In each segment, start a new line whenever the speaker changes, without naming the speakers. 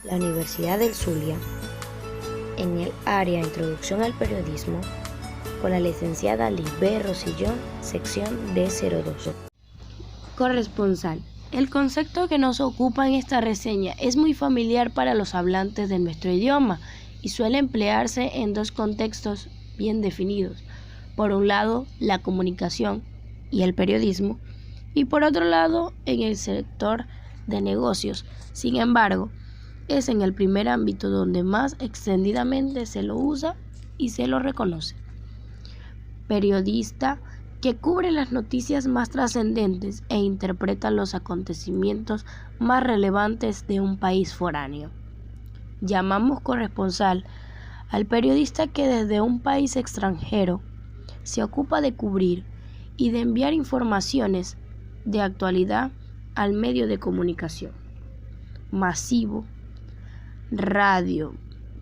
la Universidad del Zulia, en el área Introducción al Periodismo, con la licenciada Lisbeth Rosillón, sección D02.
Corresponsal. El concepto que nos ocupa en esta reseña es muy familiar para los hablantes de nuestro idioma y suele emplearse en dos contextos bien definidos. Por un lado, la comunicación y el periodismo, y por otro lado, en el sector de negocios. Sin embargo, es en el primer ámbito donde más extendidamente se lo usa y se lo reconoce. Periodista que cubre las noticias más trascendentes e interpreta los acontecimientos más relevantes de un país foráneo. Llamamos corresponsal al periodista que desde un país extranjero se ocupa de cubrir y de enviar informaciones de actualidad al medio de comunicación masivo, radio,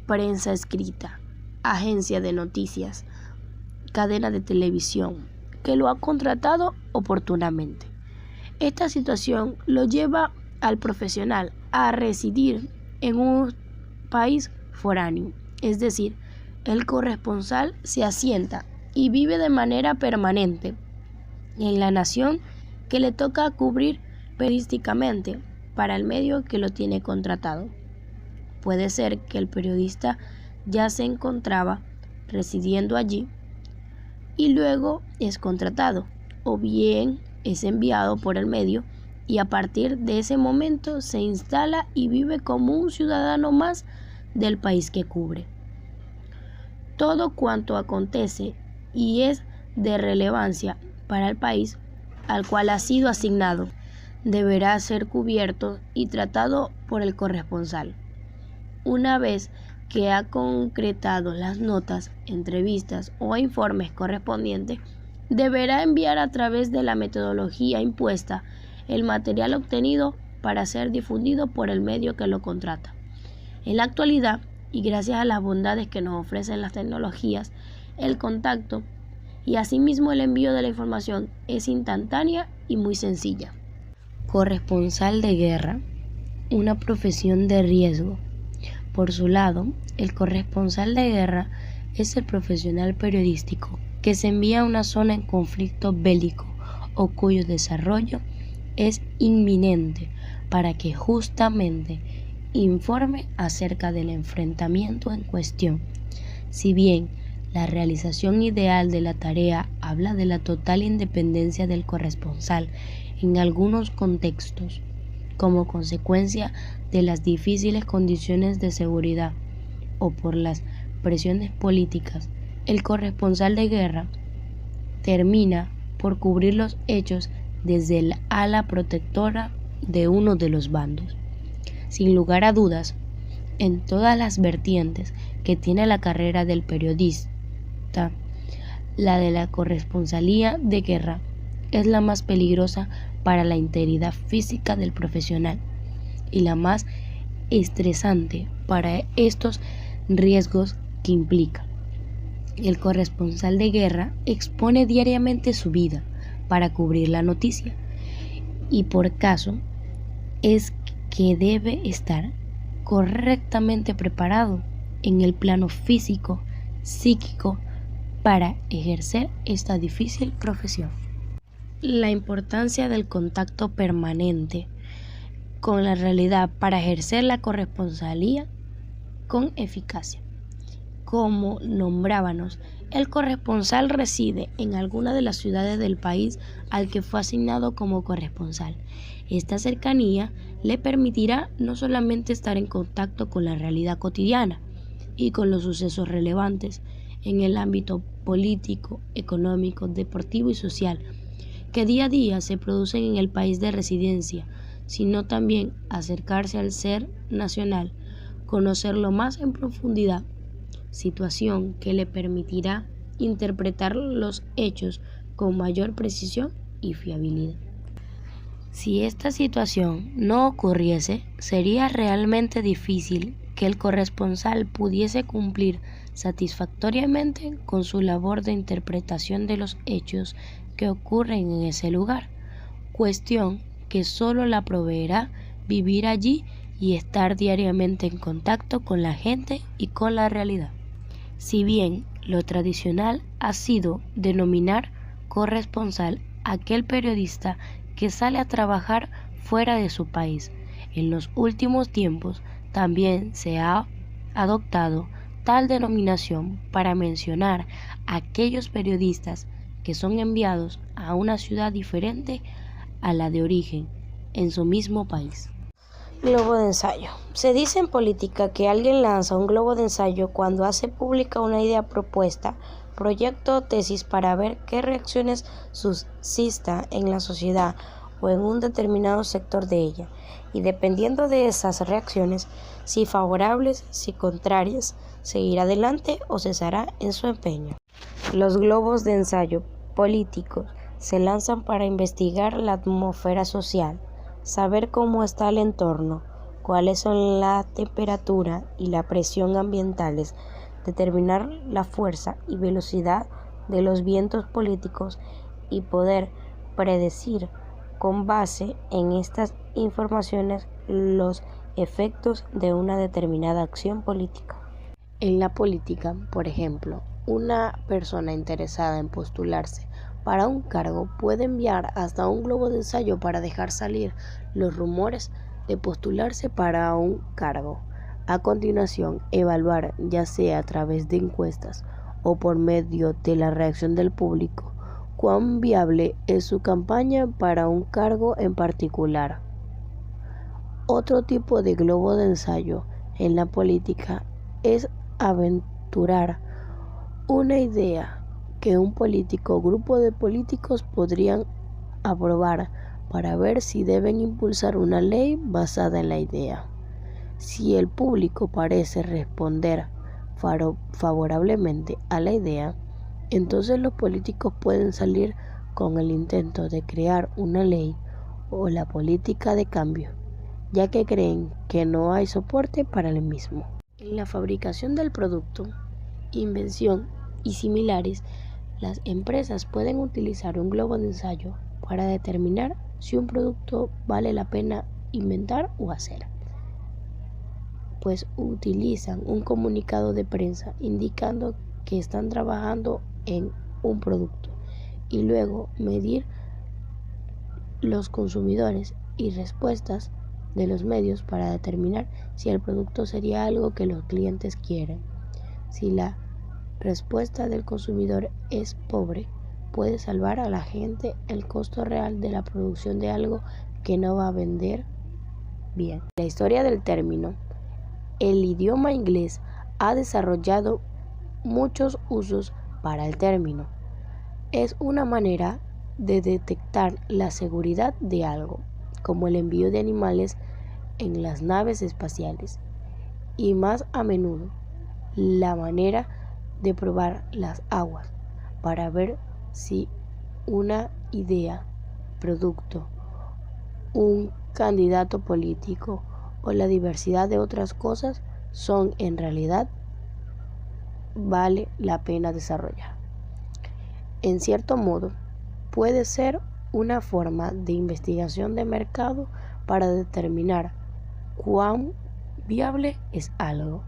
prensa escrita, agencia de noticias, cadena de televisión, que lo ha contratado oportunamente. Esta situación lo lleva al profesional a residir en un país foráneo, es decir, el corresponsal se asienta y vive de manera permanente en la nación que le toca cubrir periodísticamente para el medio que lo tiene contratado. Puede ser que el periodista ya se encontraba residiendo allí y luego es contratado, o bien es enviado por el medio y a partir de ese momento se instala y vive como un ciudadano más del país que cubre. Todo cuanto acontece y es de relevancia para el país al cual ha sido asignado deberá ser cubierto y tratado por el corresponsal. Una vez que ha concretado las notas, entrevistas o informes correspondientes, deberá enviar a través de la metodología impuesta el material obtenido para ser difundido por el medio que lo contrata. En la actualidad, y gracias a las bondades que nos ofrecen las tecnologías, el contacto y asimismo el envío de la información es instantánea y muy sencilla. Corresponsal de guerra, una profesión de riesgo. Por su lado, el corresponsal de guerra es el profesional periodístico que se envía a una zona en conflicto bélico o cuyo desarrollo es inminente para que justamente informe acerca del enfrentamiento en cuestión. Si bien la realización ideal de la tarea habla de la total independencia del corresponsal en algunos contextos, como consecuencia de las difíciles condiciones de seguridad o por las presiones políticas, el corresponsal de guerra termina por cubrir los hechos desde el ala protectora de uno de los bandos. Sin lugar a dudas, en todas las vertientes que tiene la carrera del periodista, la de la corresponsalía de guerra es la más peligrosa para la integridad física del profesional y la más estresante para estos riesgos que implica. El corresponsal de guerra expone diariamente su vida para cubrir la noticia y por caso es que debe estar correctamente preparado en el plano físico, psíquico, para ejercer esta difícil profesión. La importancia del contacto permanente con la realidad para ejercer la corresponsalía con eficacia. Como nombrábamos, el corresponsal reside en alguna de las ciudades del país al que fue asignado como corresponsal. Esta cercanía le permitirá no solamente estar en contacto con la realidad cotidiana y con los sucesos relevantes en el ámbito político, económico, deportivo y social que día a día se producen en el país de residencia, sino también acercarse al ser nacional, conocerlo más en profundidad, situación que le permitirá interpretar los hechos con mayor precisión y fiabilidad. Si esta situación no ocurriese, sería realmente difícil que el corresponsal pudiese cumplir satisfactoriamente con su labor de interpretación de los hechos que ocurren en ese lugar, cuestión que solo la proveerá vivir allí y estar diariamente en contacto con la gente y con la realidad. Si bien lo tradicional ha sido denominar corresponsal a aquel periodista que sale a trabajar fuera de su país, en los últimos tiempos también se ha adoptado tal denominación para mencionar a aquellos periodistas que son enviados a una ciudad diferente a la de origen en su mismo país.
Globo de ensayo. Se dice en política que alguien lanza un globo de ensayo cuando hace pública una idea, propuesta, proyecto o tesis para ver qué reacciones suscita en la sociedad o en un determinado sector de ella, y dependiendo de esas reacciones, si favorables, si contrarias, seguirá adelante o cesará en su empeño. Los globos de ensayo políticos se lanzan para investigar la atmósfera social, saber cómo está el entorno, cuáles son la temperatura y la presión ambientales, determinar la fuerza y velocidad de los vientos políticos y poder predecir con base en estas informaciones los efectos de una determinada acción política.
En la política, por ejemplo, una persona interesada en postularse para un cargo puede enviar hasta un globo de ensayo para dejar salir los rumores de postularse para un cargo. A continuación, evaluar, ya sea a través de encuestas o por medio de la reacción del público, cuán viable es su campaña para un cargo en particular. Otro tipo de globo de ensayo en la política es aventurar una idea que un político o grupo de políticos podrían aprobar para ver si deben impulsar una ley basada en la idea. Si el público parece responder favorablemente a la idea, entonces los políticos pueden salir con el intento de crear una ley o la política de cambio, ya que creen que no hay soporte para el mismo. En la fabricación del producto, invención y similares, las empresas pueden utilizar un globo de ensayo para determinar si un producto vale la pena inventar o hacer, pues utilizan un comunicado de prensa indicando que están trabajando en un producto y luego medir los consumidores y respuestas de los medios para determinar si el producto sería algo que los clientes quieren. Si la respuesta del consumidor es pobre, puede salvar a la gente el costo real de la producción de algo que no va a vender bien. La historia del término. El idioma inglés ha desarrollado muchos usos para el término. Es una manera de detectar la seguridad de algo, como el envío de animales en las naves espaciales, y más a menudo la manera de probar las aguas para ver si una idea, producto, un candidato político o la diversidad de otras cosas son en realidad vale la pena desarrollar. En cierto modo, puede ser una forma de investigación de mercado para determinar cuán viable es algo.